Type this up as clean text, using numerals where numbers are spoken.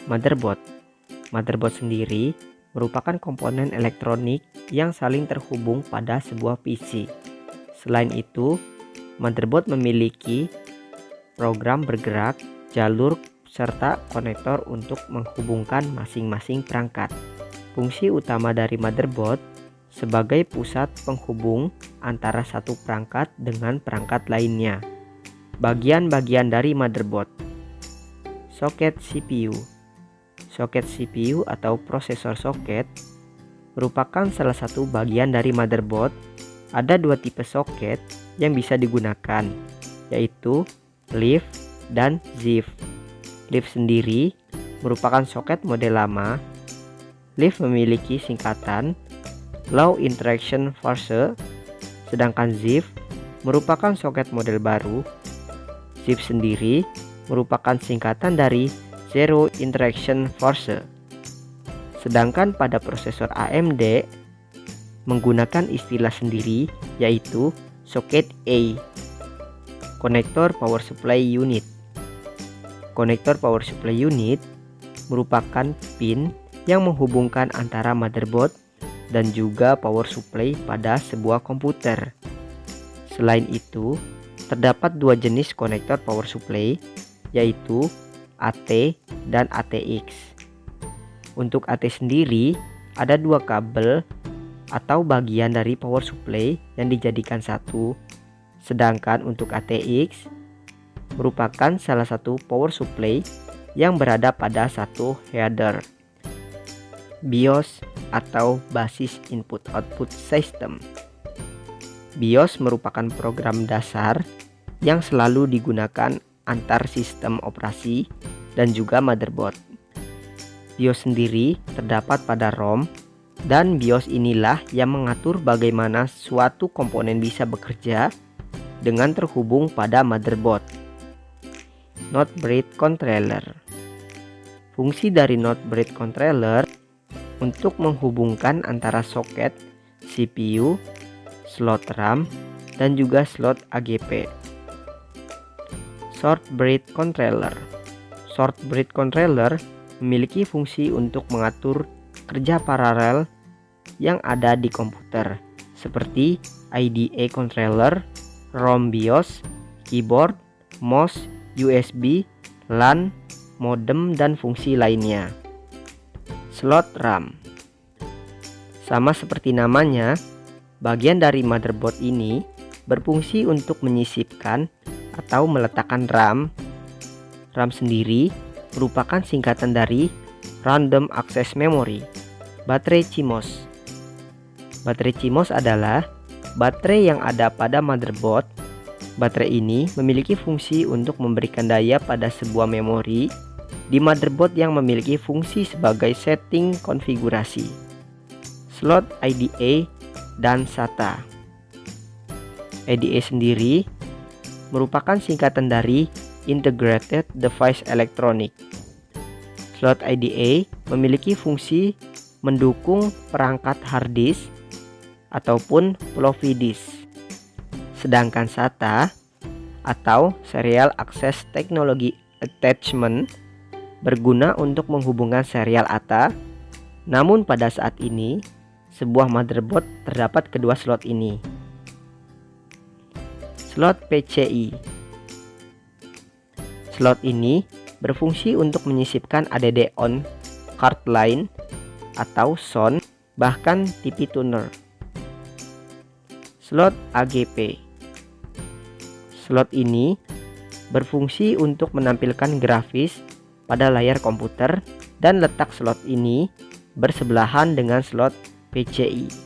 Motherboard. Motherboard sendiri merupakan komponen elektronik yang saling terhubung pada sebuah PC. Selain itu, motherboard memiliki program bergerak, jalur, serta konektor untuk menghubungkan masing-masing perangkat. Fungsi utama dari motherboard sebagai pusat penghubung antara satu perangkat dengan perangkat lainnya. Bagian-bagian dari motherboard. Soket CPU. Soket CPU atau prosesor soket merupakan salah satu bagian dari motherboard. Ada dua tipe soket yang bisa digunakan, yaitu leaf dan ZIF. Leaf sendiri merupakan soket model lama. Leaf memiliki singkatan Low Interaction Force, sedangkan ZIF merupakan soket model baru. ZIF sendiri merupakan singkatan dari Zero Interaction Force. Sedangkan pada prosesor AMD menggunakan istilah sendiri, yaitu soket A, konektor power supply unit. Konektor power supply unit merupakan pin yang menghubungkan antara motherboard dan juga power supply pada sebuah komputer. Selain itu, terdapat dua jenis konektor power supply, yaitu AT dan ATX. Untuk AT sendiri, ada dua kabel atau bagian dari power supply yang dijadikan satu. Sedangkan untuk ATX merupakan salah satu power supply yang berada pada satu header. BIOS atau Basis Input Output System. BIOS merupakan program dasar yang selalu digunakan antar sistem operasi dan juga motherboard. BIOS sendiri terdapat pada ROM, dan BIOS inilah yang mengatur bagaimana suatu komponen bisa bekerja dengan terhubung pada motherboard. Not Bread Controller. Fungsi dari Not Bread Controller untuk menghubungkan antara soket CPU, slot RAM, dan juga slot AGP. Short Bread Controller. Short Bread Controller memiliki fungsi untuk mengatur kerja paralel yang ada di komputer, seperti IDE controller, ROM BIOS, keyboard, mouse, USB, LAN, modem, dan fungsi lainnya. Slot RAM. Sama seperti namanya, bagian dari motherboard ini berfungsi untuk menyisipkan atau meletakkan RAM. RAM sendiri merupakan singkatan dari Random Access Memory. Baterai CMOS. Baterai CMOS adalah baterai yang ada pada motherboard. Baterai ini memiliki fungsi untuk memberikan daya pada sebuah memori di motherboard yang memiliki fungsi sebagai setting konfigurasi. Slot IDE dan SATA. IDE sendiri merupakan singkatan dari Integrated Device Electronic. Slot IDE memiliki fungsi mendukung perangkat hard disk ataupun floppy disk. Sedangkan SATA atau Serial Access Technology Attachment berguna untuk menghubungkan serial ATA. Namun pada saat ini, sebuah motherboard terdapat kedua slot ini. Slot PCI. Slot ini berfungsi untuk menyisipkan ADD on, card line, atau SON, bahkan TV tuner. Slot AGP. Slot ini berfungsi untuk menampilkan grafis pada layar komputer, dan letak slot ini bersebelahan dengan slot PCI.